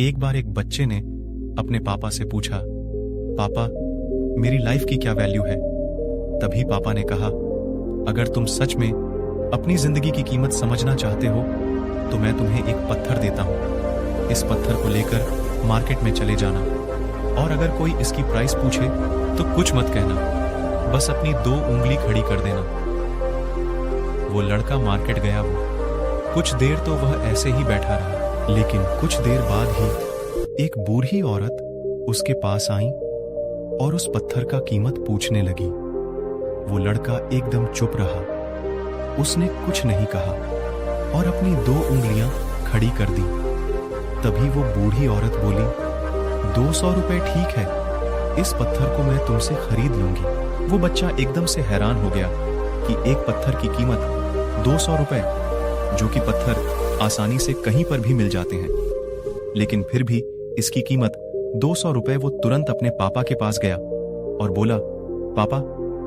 एक बार एक बच्चे ने अपने पापा से पूछा, पापा मेरी लाइफ की क्या वैल्यू है? तभी पापा ने कहा, अगर तुम सच में अपनी जिंदगी की कीमत समझना चाहते हो तो मैं तुम्हें एक पत्थर देता हूं। इस पत्थर को लेकर मार्केट में चले जाना और अगर कोई इसकी प्राइस पूछे तो कुछ मत कहना, बस अपनी 2 उंगली खड़ी कर देना। वो लड़का मार्केट गया। वो कुछ देर तो वह ऐसे ही बैठा रहा, लेकिन कुछ देर बाद ही एक बूढ़ी औरत उसके पास आई और उस पत्थर का कीमत पूछने लगी। वो लड़का एकदम चुप रहा, उसने कुछ नहीं कहा और अपनी 2 उंगलियां खड़ी कर दी। तभी वो बूढ़ी औरत बोली, 200 रुपए ठीक है, इस पत्थर को मैं तुमसे खरीद लूंगी। वो बच्चा एकदम से हैरान हो गया कि एक पत्थर की कीमत 200 रुपए, जो कि पत्थर आसानी से कहीं पर भी मिल जाते हैं, लेकिन फिर भी इसकी कीमत 200 रुपए। वो तुरंत अपने पापा के पास गया और बोला, पापा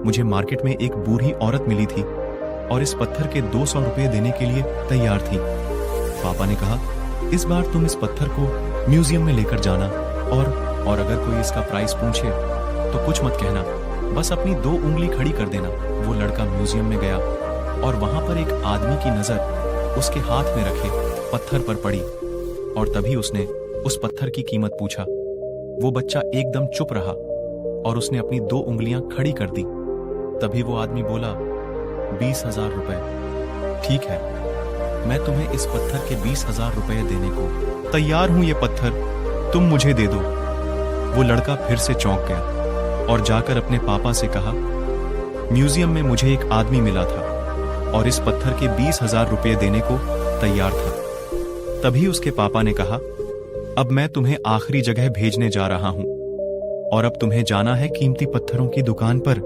मुझे मार्केट में एक बूढ़ी औरत मिली थी और इस पत्थर के 200 रुपए देने के लिए तैयार थी। पापा ने कहा, इस बार तुम इस पत्थर को म्यूजियम में लेकर जाना और अगर कोई इसका प्राइस पूछे तो कुछ मत कहना, बस अपनी 2 उंगली खड़ी कर देना। वो लड़का म्यूजियम में गया और वहां पर एक आदमी की नजर उसके हाथ में रखे पत्थर पर पड़ी और तभी उसने उस पत्थर की कीमत पूछा। वो बच्चा एकदम चुप रहा और उसने अपनी 2 उंगलियां खड़ी कर दी। तभी वो आदमी बोला, 20,000 रुपए ठीक है, मैं तुम्हें इस पत्थर के 20,000 रुपए देने को तैयार हूं। ये पत्थर तुम मुझे दे दो। वो लड़का फिर से चौंक गया और जाकर अपने पापा से कहा, म्यूजियम में मुझे एक आदमी मिला था और इस पत्थर के 20,000 रुपए देने को तैयार था। तभी उसके पापा ने कहा, अब मैं तुम्हें आखिरी जगह भेजने जा रहा हूं और अब तुम्हें जाना है कीमती पत्थरों की दुकान पर,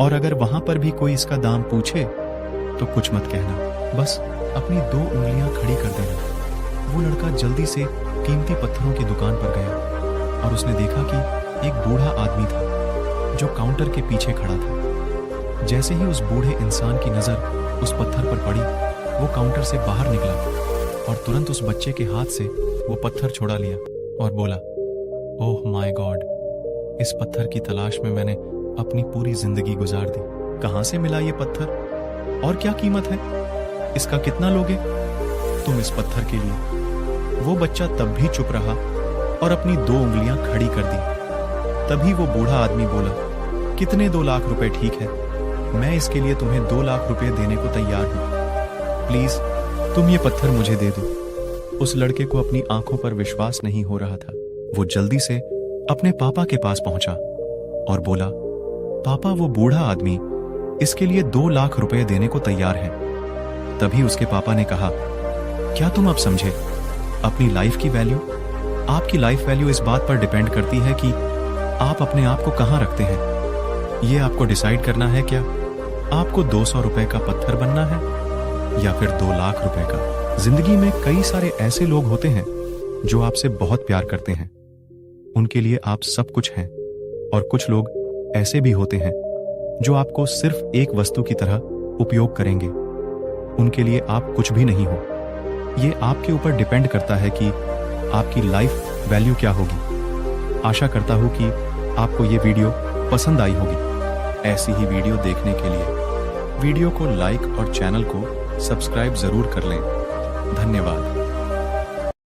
और अगर वहां पर भी कोई इसका दाम पूछे तो कुछ मत कहना, बस अपनी 2 उंगलियां खड़ी कर देना। वो लड़का जल्दी से कीमती पत्थरों की दुकान पर गया और उसने देखा कि एक बूढ़ा आदमी था जो काउंटर के पीछे खड़ा था। जैसे ही उस बूढ़े इंसान की नजर उस पत्थर पर पड़ी, वो काउंटर से बाहर निकला और तुरंत उस बच्चे के हाथ से वो पत्थर छुड़ा लिया और बोला, ओह माय गॉड, इस पत्थर की तलाश में मैंने अपनी पूरी जिंदगी गुजार दी। कहां से मिला ये पत्थर और क्या कीमत है इसका? कितना लोगे तुम इस पत्थर के लिए? वो बच्चा तब भी चुप रहा और अपनी 2 उंगलियां खड़ी कर दी। तभी वो बूढ़ा आदमी बोला, कितने 2 लाख रुपए ठीक है, मैं इसके लिए तुम्हें 2 लाख रुपए देने को तैयार हूं। प्लीज तुम ये पत्थर मुझे दे दो। उस लड़के को अपनी आंखों पर विश्वास नहीं हो रहा था। वो जल्दी से अपने पापा के पास पहुंचा और बोला, पापा वो बूढ़ा आदमी इसके लिए 2 लाख रुपए देने को तैयार है। तभी उसके पापा ने कहा, क्या तुम अब समझे अपनी लाइफ की वैल्यू? आपकी लाइफ वैल्यू इस बात पर डिपेंड करती है कि आप अपने आप को कहां रखते हैं। ये आपको डिसाइड करना है क्या आपको 200 रुपए का पत्थर बनना है या फिर 2 लाख रुपए का। जिंदगी में कई सारे ऐसे लोग होते हैं जो आपसे बहुत प्यार करते हैं, उनके लिए आप सब कुछ हैं, और कुछ लोग ऐसे भी होते हैं जो आपको सिर्फ एक वस्तु की तरह उपयोग करेंगे, उनके लिए आप कुछ भी नहीं हो। ये आपके ऊपर डिपेंड करता है कि आपकी लाइफ वैल्यू क्या होगी। आशा करता हूं कि आपको ये वीडियो पसंद आई होगी। ऐसी ही वीडियो देखने के लिए वीडियो को लाइक और चैनल को सब्सक्राइब जरूर कर लें। धन्यवाद।